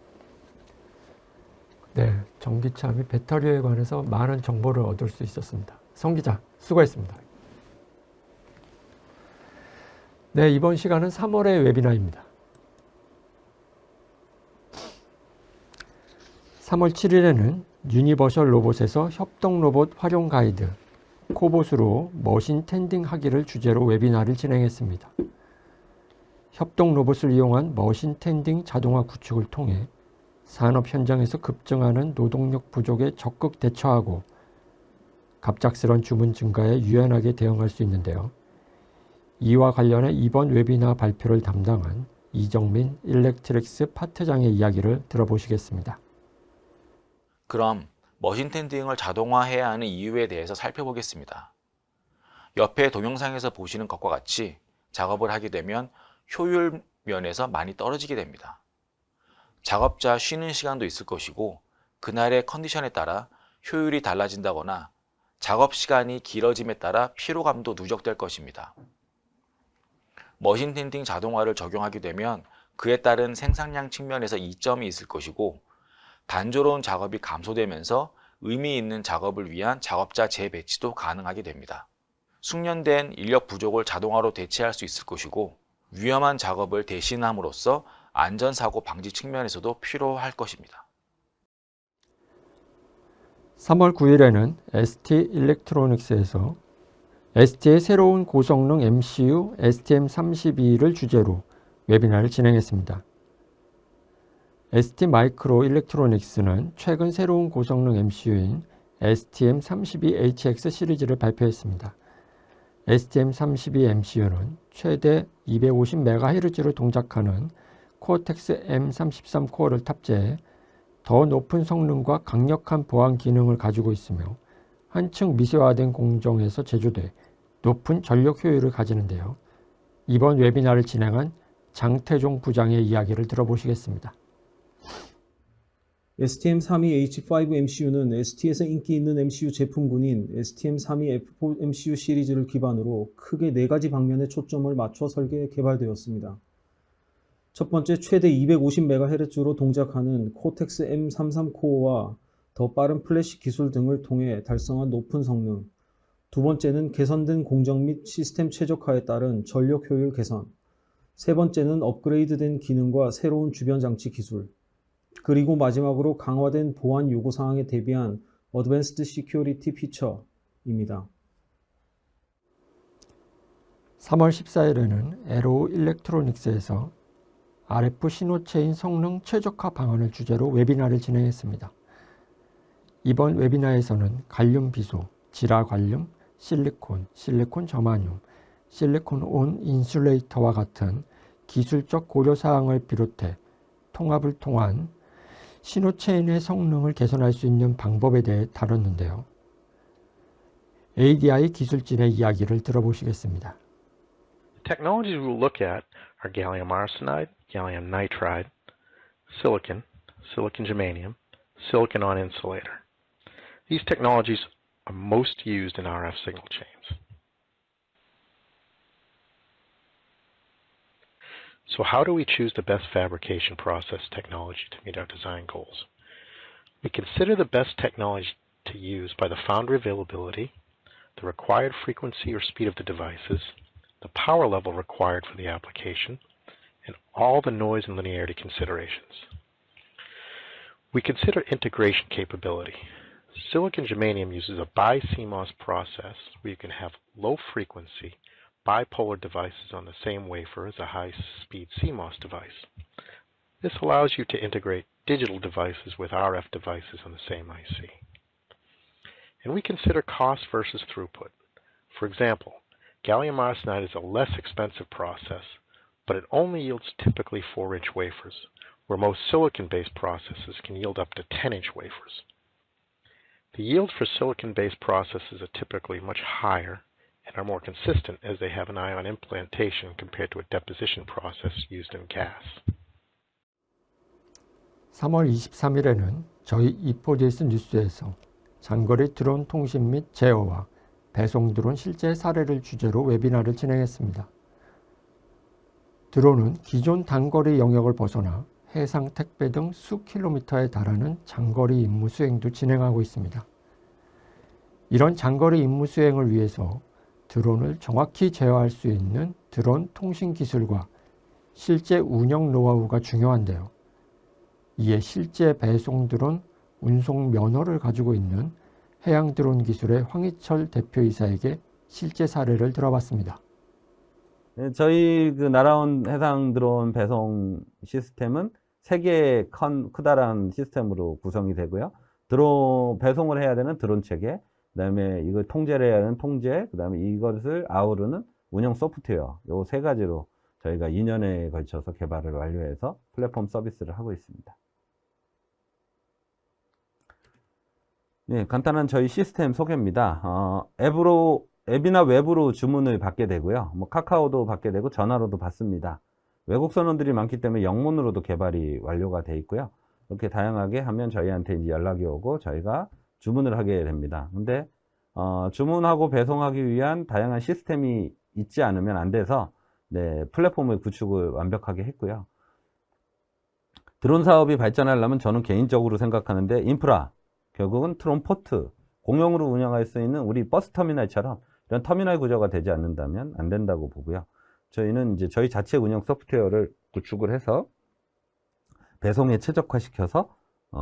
네, 전기차 및 배터리에 관해서 많은 정보를 얻을 수 있었습니다. 성 기자, 수고했습니다. 네, 이번 시간은 3월의 웨비나입니다. 3월 7일에는 유니버셜 로봇에서 협동 로봇 활용 가이드, 코봇으로 머신 텐딩 하기를 주제로 웨비나를 진행했습니다. 협동 로봇을 이용한 머신 텐딩 자동화 구축을 통해 산업 현장에서 급증하는 노동력 부족에 적극 대처하고 갑작스런 주문 증가에 유연하게 대응할 수 있는데요. 이와 관련해 이번 웨비나 발표를 담당한 이정민 일렉트릭스 파트장의 이야기를 들어보시겠습니다. 그럼 머신 텐딩을 자동화해야 하는 이유에 대해서 살펴보겠습니다. 옆에 동영상에서 보시는 것과 같이 작업을 하게 되면 효율 면에서 많이 떨어지게 됩니다. 작업자 쉬는 시간도 있을 것이고 그날의 컨디션에 따라 효율이 달라진다거나 작업 시간이 길어짐에 따라 피로감도 누적될 것입니다. 머신 텐딩 자동화를 적용하게 되면 그에 따른 생산량 측면에서 이점이 있을 것이고 단조로운 작업이 감소되면서 의미 있는 작업을 위한 작업자 재배치도 가능하게 됩니다. 숙련된 인력 부족을 자동화로 대체할 수 있을 것이고 위험한 작업을 대신함으로써 안전사고 방지 측면에서도 필요할 것입니다. 3월 9일에는 ST 일렉트로닉스에서 ST의 새로운 고성능 MCU STM32를 주제로 웨비나를 진행했습니다. ST 마이크로 일렉트로닉스는 최근 새로운 고성능 MCU인 STM32HX 시리즈를 발표했습니다. STM32 MCU는 최대 250MHz로 동작하는 코어텍스 M33 코어를 탑재해 더 높은 성능과 강력한 보안 기능을 가지고 있으며 한층 미세화된 공정에서 제조돼 높은 전력 효율을 가지는데요. 이번 웨비나를 진행한 장태종 부장의 이야기를 들어보시겠습니다. STM32H5 MCU는 ST에서 인기 있는 MCU 제품군인 STM32F4 MCU 시리즈를 기반으로 크게 4가지 방면에 초점을 맞춰 설계 개발되었습니다. 첫 번째, 최대 250MHz로 동작하는 코텍스 M33 코어와 더 빠른 플래시 기술 등을 통해 달성한 높은 성능. 두 번째는 개선된 공정 및 시스템 최적화에 따른 전력 효율 개선. 세 번째는 업그레이드된 기능과 새로운 주변 장치 기술. 그리고 마지막으로 강화된 보안 요구사항에 대비한 어드밴스드 시큐리티 피처입니다. 3월 14일에는 에로 일렉트로닉스에서 RF 신호체인 성능 최적화 방안을 주제로 웨비나를 진행했습니다. 이번 웨비나에서는 갈륨 비소, 지라 관륨, 실리콘, 실리콘 저마늄, 실리콘 온 인슐레이터와 같은 기술적 고려사항을 비롯해 통합을 통한 신호체인의 성능을 개선할 수 있는 방법에 대해 다뤘는데요. ADI 기술진의 이야기를 들어보시겠습니다. Technologies we'll look at are gallium arsenide, gallium nitride, silicon, silicon germanium, silicon on insulator. These technologies are most used in RF signal chains. So how do we choose the best fabrication process technology to meet our design goals? We consider the best technology to use by the foundry availability, the required frequency or speed of the devices, the power level required for the application, and all the noise and linearity considerations. We consider integration capability. Silicon germanium uses a bi-CMOS process where you can have low frequency bipolar devices on the same wafer as a high-speed CMOS device. This allows you to integrate digital devices with RF devices on the same IC. And we consider cost versus throughput. For example, gallium arsenide is a less expensive process, but it only yields typically 4-inch wafers, where most silicon-based processes can yield up to 10-inch wafers. The yield for silicon-based processes are typically much higher and are more consistent as they have an ion implantation compared to a deposition process used in gas. 3월 23일에는 저희 E4DS 뉴스에서 장거리 드론 통신 및 제어와 배송 드론 실제 사례를 주제로 웨비나를 진행했습니다. 드론은 기존 단거리 영역을 벗어나 해상 택배 등 수 킬로미터에 달하는 장거리 임무 수행도 진행하고 있습니다. 이런 장거리 임무 수행을 위해서 드론을 정확히 제어할 수 있는 드론 통신 기술과 실제 운영 노하우가 중요한데요. 이에 실제 배송 드론 운송 면허를 가지고 있는 해양 드론 기술의 황희철 대표이사에게 실제 사례를 들어봤습니다. 저희 그 날아온 해상 드론 배송 시스템은 3개의 크다란 시스템으로 구성이 되고요. 드론 배송을 해야 되는 드론 체계, 그다음에 이걸 통제를 해야 하는 통제, 그다음에 이것을 아우르는 운영 소프트웨어, 요 3가지로 저희가 2년에 걸쳐서 개발을 완료해서 플랫폼 서비스를 하고 있습니다. 네, 간단한 저희 시스템 소개입니다. 앱이나 웹으로 주문을 받게 되고요. 카카오도 받게 되고 전화로도 받습니다. 외국 선원들이 많기 때문에 영문으로도 개발이 완료가 돼 있고요. 이렇게 다양하게 하면 저희한테 이제 연락이 오고 저희가 주문을 하게 됩니다. 근데 주문하고 배송하기 위한 다양한 시스템이 있지 않으면 안 돼서 네, 플랫폼의 구축을 완벽하게 했고요. 드론 사업이 발전하려면 저는 개인적으로 생각하는데 인프라, 결국은 드론 포트, 공용으로 운영할 수 있는 우리 버스 터미널처럼 이런 터미널 구조가 되지 않는다면 안 된다고 보고요. 저희는 이제 저희 자체 운영 소프트웨어를 구축을 해서 배송에 최적화시켜서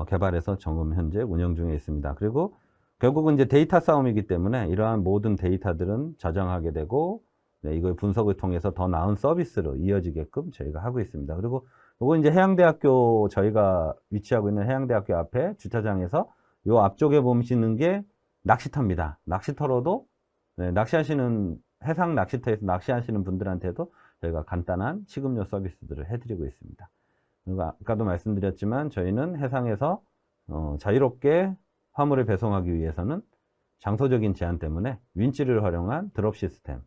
개발해서 지금 현재 운영 중에 있습니다. 그리고 결국은 이제 데이터 싸움이기 때문에 이러한 모든 데이터들은 저장하게 되고 네, 이걸 분석을 통해서 더 나은 서비스로 이어지게끔 저희가 하고 있습니다. 그리고 이거 이제 해양대학교 저희가 위치하고 있는 해양대학교 앞에 주차장에서 이 앞쪽에 보시는 게 낚시터입니다. 낚시터로도 네, 낚시하시는 해상 낚시터에서 낚시하시는 분들한테도 저희가 간단한 취급료 서비스들을 해드리고 있습니다. 그리고 아까도 말씀드렸지만 저희는 해상에서 자유롭게 화물을 배송하기 위해서는 장소적인 제한 때문에 윈치를 활용한 드롭 시스템,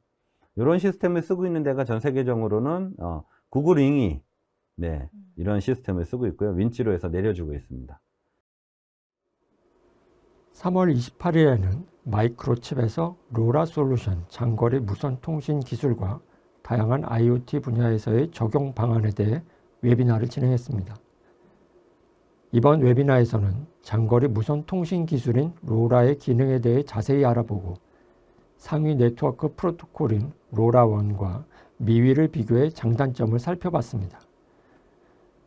이런 시스템을 쓰고 있는 데가 전 세계적으로는 구글 잉이 네, 이런 시스템을 쓰고 있고요. 윈치로 해서 내려주고 있습니다. 3월 28일에는 마이크로칩에서 로라 솔루션 장거리 무선 통신 기술과 다양한 IoT 분야에서의 적용 방안에 대해 웨비나를 진행했습니다. 이번 웨비나에서는 장거리 무선 통신 기술인 로라의 기능에 대해 자세히 알아보고 상위 네트워크 프로토콜인 로라1과 미위를 비교해 장단점을 살펴봤습니다.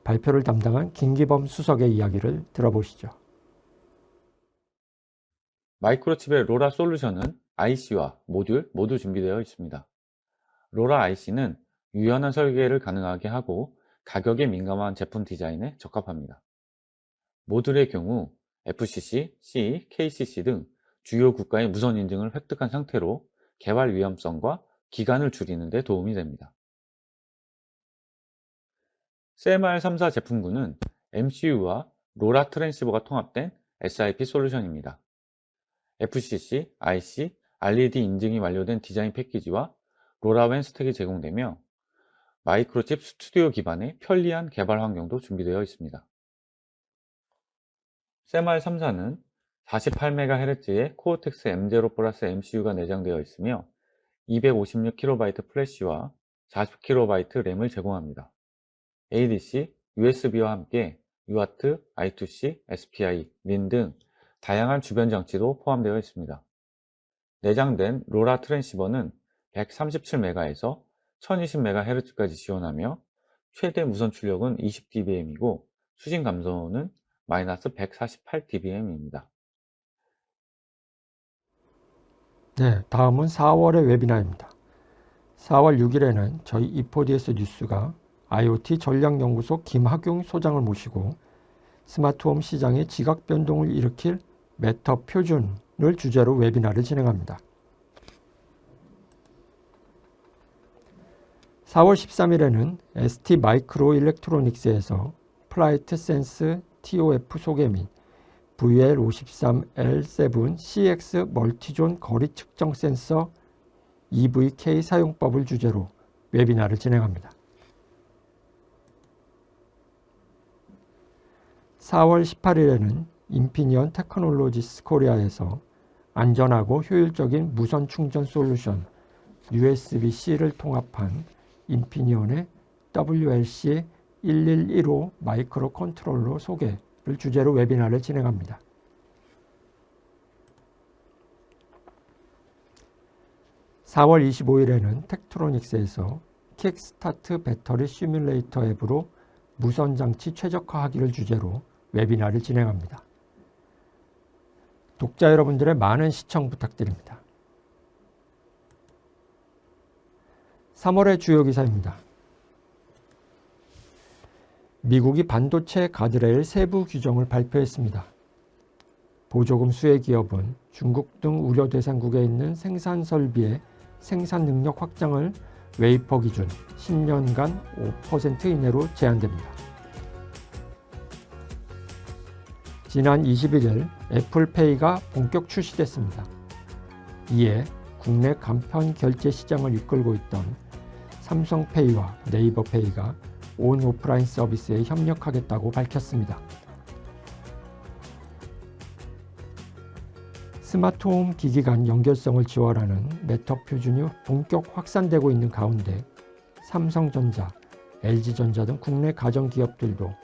발표를 담당한 김기범 수석의 이야기를 들어보시죠. 마이크로칩의 로라 솔루션은 IC와 모듈 모두 준비되어 있습니다. 로라 IC는 유연한 설계를 가능하게 하고 가격에 민감한 제품 디자인에 적합합니다. 모듈의 경우 FCC, C, KCC 등 주요 국가의 무선 인증을 획득한 상태로 개발 위험성과 기간을 줄이는 데 도움이 됩니다. CMR3사 제품군은 MCU와 로라 트랜시버가 통합된 SiP 솔루션입니다. FCC, IC, RED 인증이 완료된 디자인 패키지와 로라웬 스택이 제공되며 마이크로칩 스튜디오 기반의 편리한 개발 환경도 준비되어 있습니다. CMR3사는 48MHz의 코어텍스 M0 플러스 MCU가 내장되어 있으며 256KB 플래시와 40KB 램을 제공합니다. ADC, USB와 함께 UART, I2C, SPI, 린 등 다양한 주변 장치도 포함되어 있습니다. 내장된 로라 트랜시버는 137MHz에서 1020MHz까지 지원하며 최대 무선 출력은 20dBm이고 수신 감소는 마이너스 148dBm입니다. 네, 다음은 4월의 웨비나입니다. 4월 6일에는 저희 E4DS 뉴스가 IoT 전략연구소 김학용 소장을 모시고 스마트홈 시장의 지각 변동을 일으킬 메터 표준을 주제로 웨비나를 진행합니다. 4월 13일에는 ST 마이크로 일렉트로닉스에서 플라이트 센스 TOF 소개 및 VL53L7 CX 멀티존 거리 측정 센서 EVK 사용법을 주제로 웨비나를 진행합니다. 4월 18일에는 인피니언 테크놀로지스 코리아에서 안전하고 효율적인 무선 충전 솔루션 USB-C를 통합한 인피니언의 WLC1115 마이크로 컨트롤러 소개를 주제로 웨비나를 진행합니다. 4월 25일에는 텍트로닉스에서 킥스타트 배터리 시뮬레이터 앱으로 무선 장치 최적화하기를 주제로 웨비나를 진행합니다. 독자 여러분들의 많은 시청 부탁드립니다. 3월의 주요 기사입니다. 미국이 반도체 가드레일 세부 규정을 발표했습니다. 보조금 수혜 기업은 중국 등 우려 대상국에 있는 생산 설비의 생산 능력 확장을 웨이퍼 기준 10년간 5% 이내로 제한됩니다. 지난 21일 애플페이가 본격 출시됐습니다. 이에 국내 간편 결제 시장을 이끌고 있던 삼성페이와 네이버페이가 온 오프라인 서비스에 협력하겠다고 밝혔습니다. 스마트홈 기기 간 연결성을 지원하는 메터 표준이 본격 확산되고 있는 가운데 삼성전자, LG전자 등 국내 가전기업들도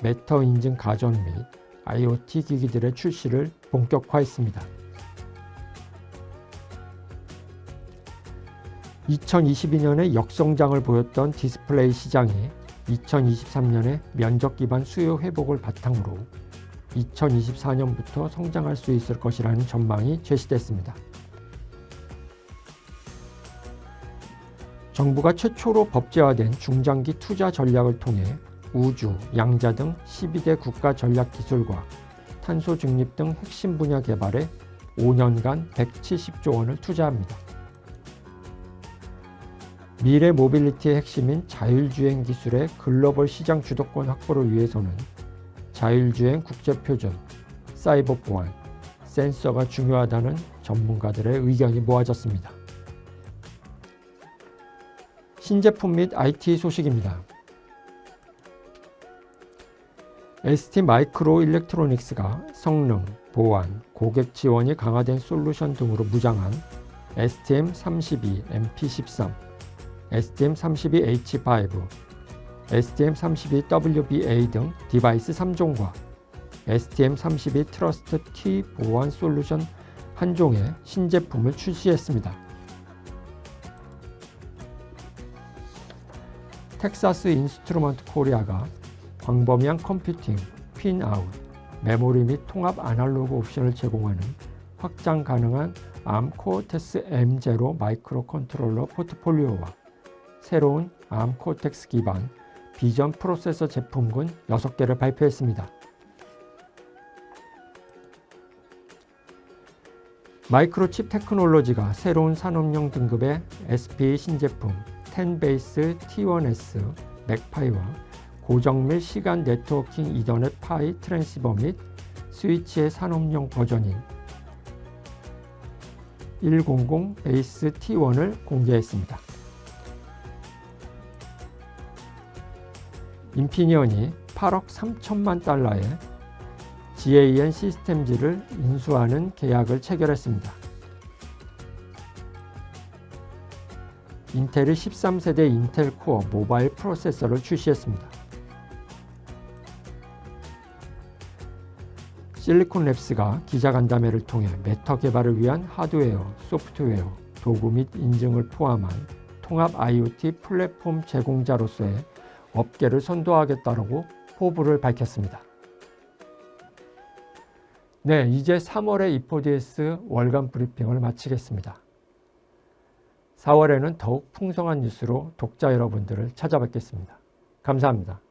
메터 인증 가전 및 IoT 기기들의 출시를 본격화했습니다. 2022년에 역성장을 보였던 디스플레이 시장이 2023년에 면적 기반 수요 회복을 바탕으로 2024년부터 성장할 수 있을 것이라는 전망이 제시됐습니다. 정부가 최초로 법제화된 중장기 투자 전략을 통해 우주, 양자 등 12대 국가 전략 기술과 탄소 중립 등 핵심 분야 개발에 5년간 170조 원을 투자합니다. 미래 모빌리티의 핵심인 자율주행 기술의 글로벌 시장 주도권 확보를 위해서는 자율주행 국제표준, 사이버 보안, 센서가 중요하다는 전문가들의 의견이 모아졌습니다. 신제품 및 IT 소식입니다. ST 마이크로 일렉트로닉스가 성능, 보안, 고객 지원이 강화된 솔루션 등으로 무장한 STM32MP13, STM32H5, STM32WBA 등 디바이스 3종과 STM32 트러스트 T 보안 솔루션 한 종의 신제품을 출시했습니다. 텍사스 인스트루먼트 코리아가 광범위한 컴퓨팅, 핀아웃, 메모리 및 통합 아날로그 옵션을 제공하는 확장 가능한 ARM 코어텍스 M0 마이크로 컨트롤러 포트폴리오와 새로운 ARM 코어텍스 기반 비전 프로세서 제품군 6개를 발표했습니다. 마이크로칩 테크놀로지가 새로운 산업용 등급의 SPE 신제품 10베이스 T1S 맥파이와 고정 및 시간 네트워킹 이더넷 파이 트랜시버 및 스위치의 산업용 버전인 100 베이스 T1을 공개했습니다. 인피니언이 8억 3천만 달러의 GAN 시스템즈를 인수하는 계약을 체결했습니다. 인텔이 13세대 인텔 코어 모바일 프로세서를 출시했습니다. 실리콘랩스가 기자간담회를 통해 메타 개발을 위한 하드웨어, 소프트웨어, 도구 및 인증을 포함한 통합 IoT 플랫폼 제공자로서의 업계를 선도하겠다고 포부를 밝혔습니다. 네, 이제 3월의 E4DS 월간 브리핑을 마치겠습니다. 4월에는 더욱 풍성한 뉴스로 독자 여러분들을 찾아뵙겠습니다. 감사합니다.